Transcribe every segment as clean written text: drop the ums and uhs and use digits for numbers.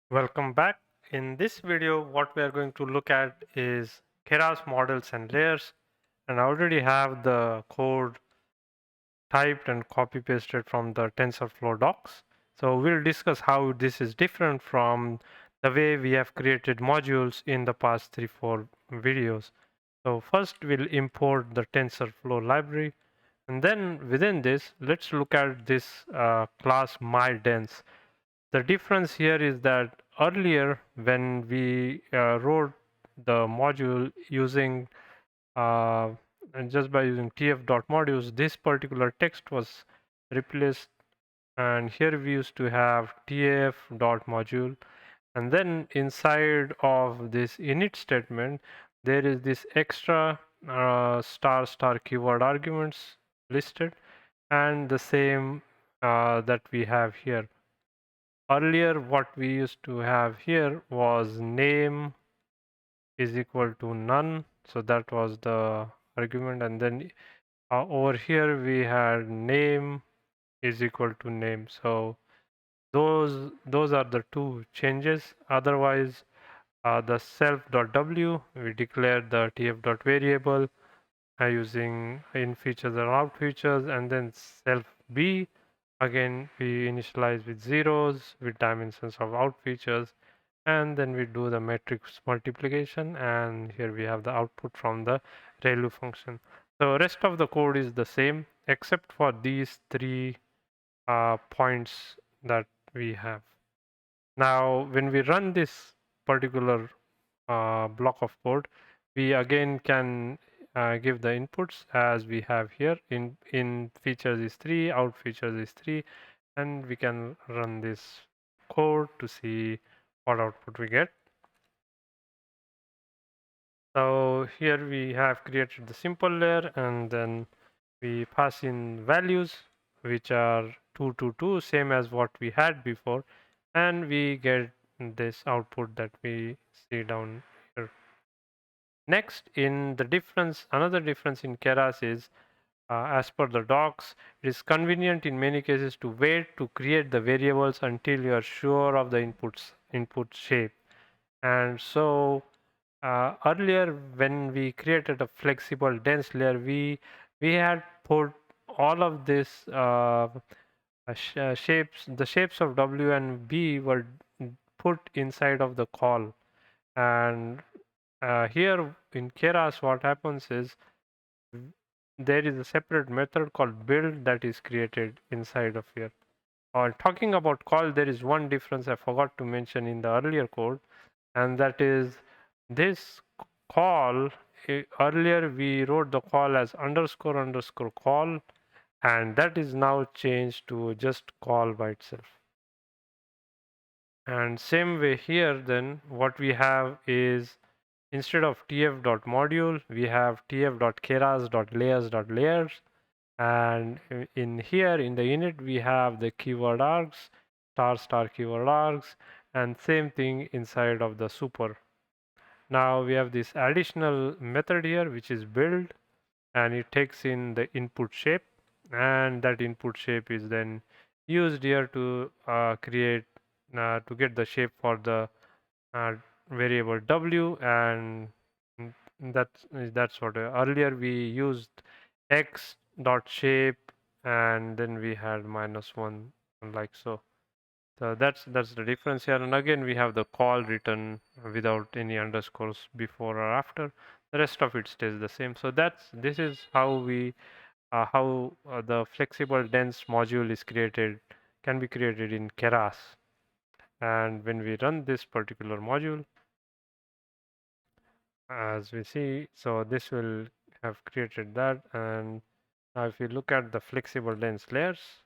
Welcome back. In this video, what we are going to look at is Keras models and layers. And I already have the code typed and copy pasted from the TensorFlow docs. So we'll discuss how this is different from the way we have created modules in the past 3-4 videos. So first we'll import the TensorFlow library. And then within this, let's look at this class MyDense. The difference here is that earlier when we wrote the module using and just by using tf.modules, this particular text was replaced, and here we used to have tf.module, and then inside of this init statement there is this extra star star keyword arguments listed, and the same that we have here. Earlier, what we used to have here was name is equal to none. So that was the argument. And then over here, we had name is equal to name. So those are the two changes. Otherwise, the self.w, we declare the tf.variable using in features and out features, and then self b, again we initialize with zeros with dimensions of out features, and then we do the matrix multiplication, and here we have the output from the ReLU function. So rest of the code is the same except for these three points that we have. Now when we run this particular block of code, we again can give the inputs as we have here. In features is 3, out features is 3, and we can run this code to see what output we get. So here we have created the simple layer, and then we pass in values which are 2 to 2, same as what we had before, and we get this output that we see down here. Next, in the difference, another difference in Keras is, as per the docs, it is convenient in many cases to wait to create the variables until you are sure of the input shape. And so earlier when we created a flexible dense layer, we had put all of this shapes, the shapes of W and B were put inside of the call. And here in Keras, what happens is there is a separate method called build that is created inside of here. Talking about call, there is one difference I forgot to mention in the earlier code, and that is this call. Earlier we wrote the call as underscore underscore call, and that is now changed to just call by itself. And same way here, then what we have is, instead of tf.module, we have tf.keras.layers.layers. And in here in the init, we have the keyword args, star star keyword args, and same thing inside of the super. Now we have this additional method here, which is build, and it takes in the input shape, and that input shape is then used here to create to get the shape for the uh, variable w, and that's what earlier we used x dot shape, and then we had -1 like so. So that's the difference here. And again we have the call written without any underscores before or after. The rest of it stays the same. So this is how we the flexible dense module is created, can be created in Keras. And when we run this particular module, as we see, so this will have created that. And now if you look at the flexible dense layers,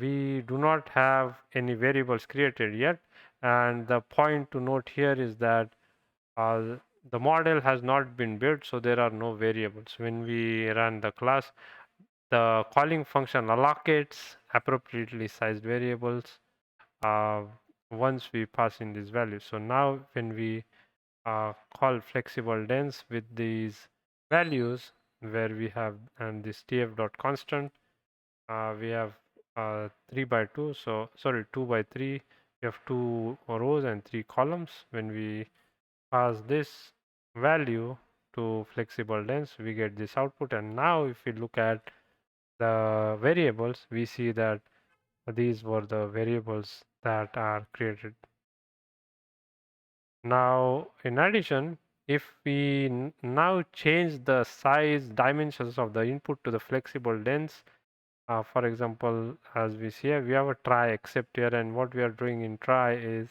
we do not have any variables created yet. And the point to note here is that uh, the model has not been built, so there are no variables. When we run the class, the calling function allocates appropriately sized variables uh, once we pass in these values. So now when we call flexible dense with these values, where we have and this tf.constant, we have 3 by 2, so sorry, 2 by 3, we have 2 rows and 3 columns. When we pass this value to FlexibleDense, we get this output. And now if we look at the variables, we see that these were the variables that are created. Now, in addition, if we now change the size dimensions of the input to the FlexibleDense, for example, as we see here, we have a try except here, and what we are doing in try is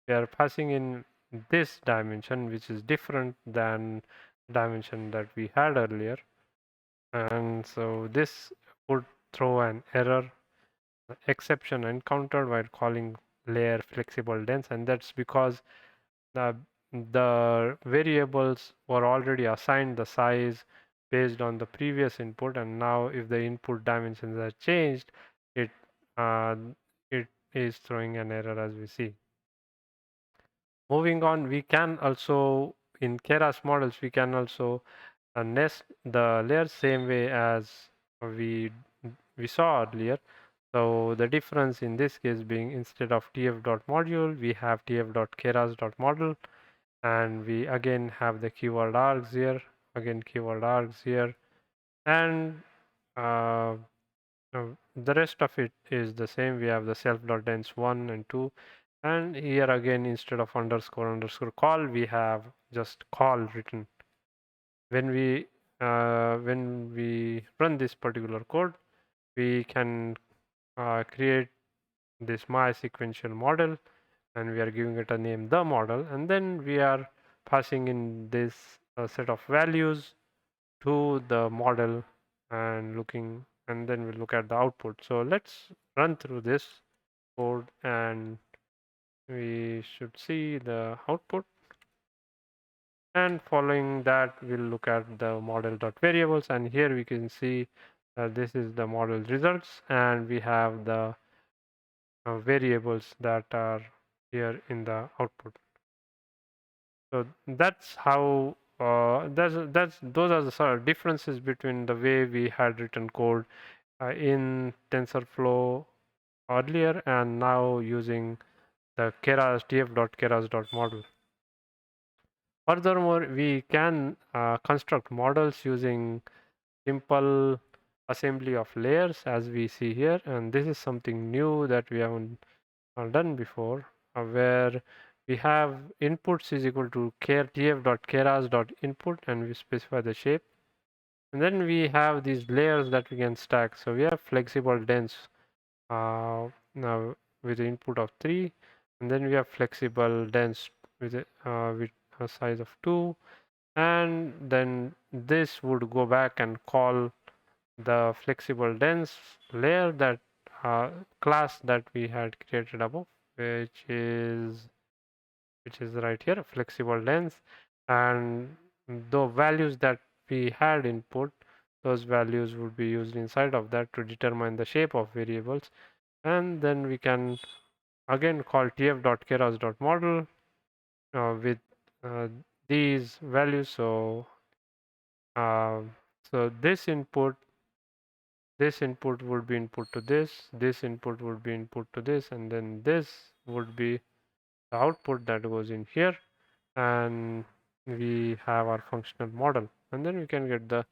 we are passing in this dimension, which is different than dimension that we had earlier. And so this would throw an error exception encountered while calling layer FlexibleDense, and that's because the variables were already assigned the size based on the previous input, and now if the input dimensions are changed, it uh, it is throwing an error, as we see. Moving on, we can also in Keras models we can also nest the layers same way as we we saw earlier. So the difference in this case being instead of tf.module, we have tf.keras.model, and we again have the keyword args here, again keyword args here, and uh, the rest of it is the same. We have the self.dense 1 and 2, and here again instead of underscore call, we have just call written. When we run this particular code, we can create this my sequential model, and we are giving it a name the model, and then we are passing in this set of values to the model and then we look at the output. So let's run through this code and we should see the output, and following that we'll look at the model.variables, and here we can see that this is the model results and we have the variables that are here in the output. So that's how that's those are the sort of differences between the way we had written code in TensorFlow earlier and now using the keras tf.keras.model. Furthermore, we can construct models using simple assembly of layers as we see here, and this is something new that we haven't done before, where we have inputs is equal to tf.keras.input and we specify the shape, and then we have these layers that we can stack. So we have FlexibleDense now with the input of 3, and then we have FlexibleDense with a size of 2, and then this would go back and call the FlexibleDense layer that class that we had created above, which is right here, FlexibleDense, and the values that we had input, those values would be used inside of that to determine the shape of variables, and then we can again call tf.keras.model with uh, these values. So uh, this input would be input to this input would be input to this, and then this would be the output that goes in here, and we have our functional model, and then we can get the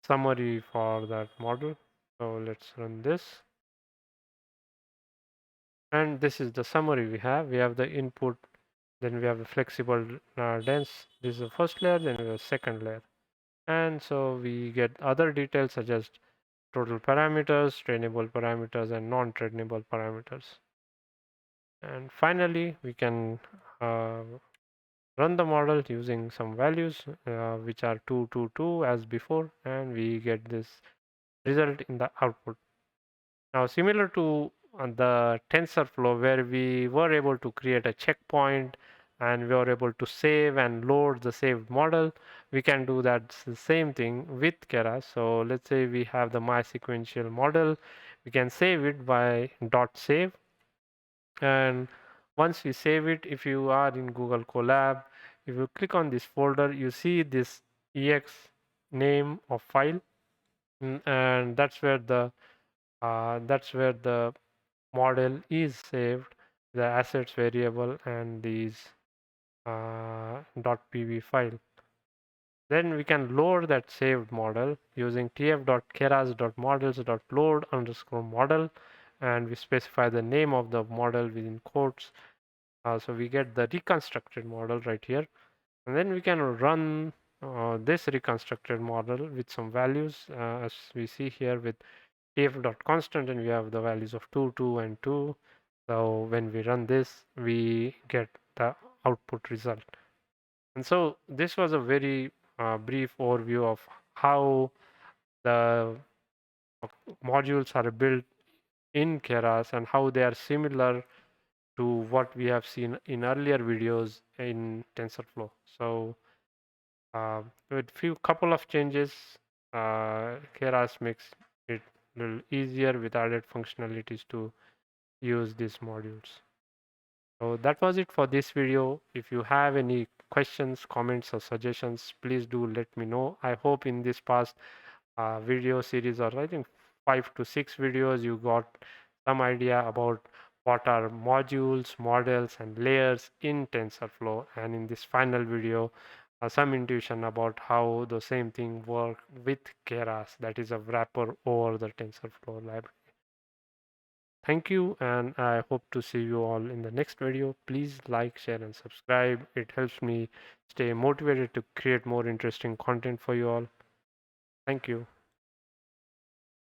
summary for that model. So let's run this, and this is the summary we have. We have the input, then we have the flexible dense. This is the first layer, then we have the second layer, and so we get other details such as total parameters, trainable parameters, and non-trainable parameters. And finally, we can run the model using some values which are 2, 2, 2 as before, and we get this result in the output. Now, similar to the TensorFlow, where we were able to create a checkpoint and we were able to save and load the saved model, we can do that the same thing with Keras. So let's say we have the my sequential model, we can save it by .save, and once we save it, if you are in Google Colab, if you click on this folder, you see this ex name of file, and that's where the model is saved. the assets variable and these .pv file. Then we can load that saved model using tf.keras.models.load underscore model, and we specify the name of the model within quotes. So we get the reconstructed model right here, and then we can run this reconstructed model with some values, as we see here with tf.constant, and we have the values of 2, 2, and 2. So when we run this, we get the output result. And so this was a very brief overview of how the modules are built in Keras and how they are similar to what we have seen in earlier videos in TensorFlow. So with few couple of changes, Keras makes it a little easier with added functionalities to use these modules. So that was it for this video. If you have any questions, comments, or suggestions, please do let me know. I hope in this past video series, or I think 5 to 6 videos, you got some idea about what are modules, models, and layers in TensorFlow. And in this final video, some intuition about how the same thing work with Keras, that is a wrapper over the TensorFlow library. Thank you, and I hope to see you all in the next video. Please like, share, and subscribe. It helps me stay motivated to create more interesting content for you all. Thank you.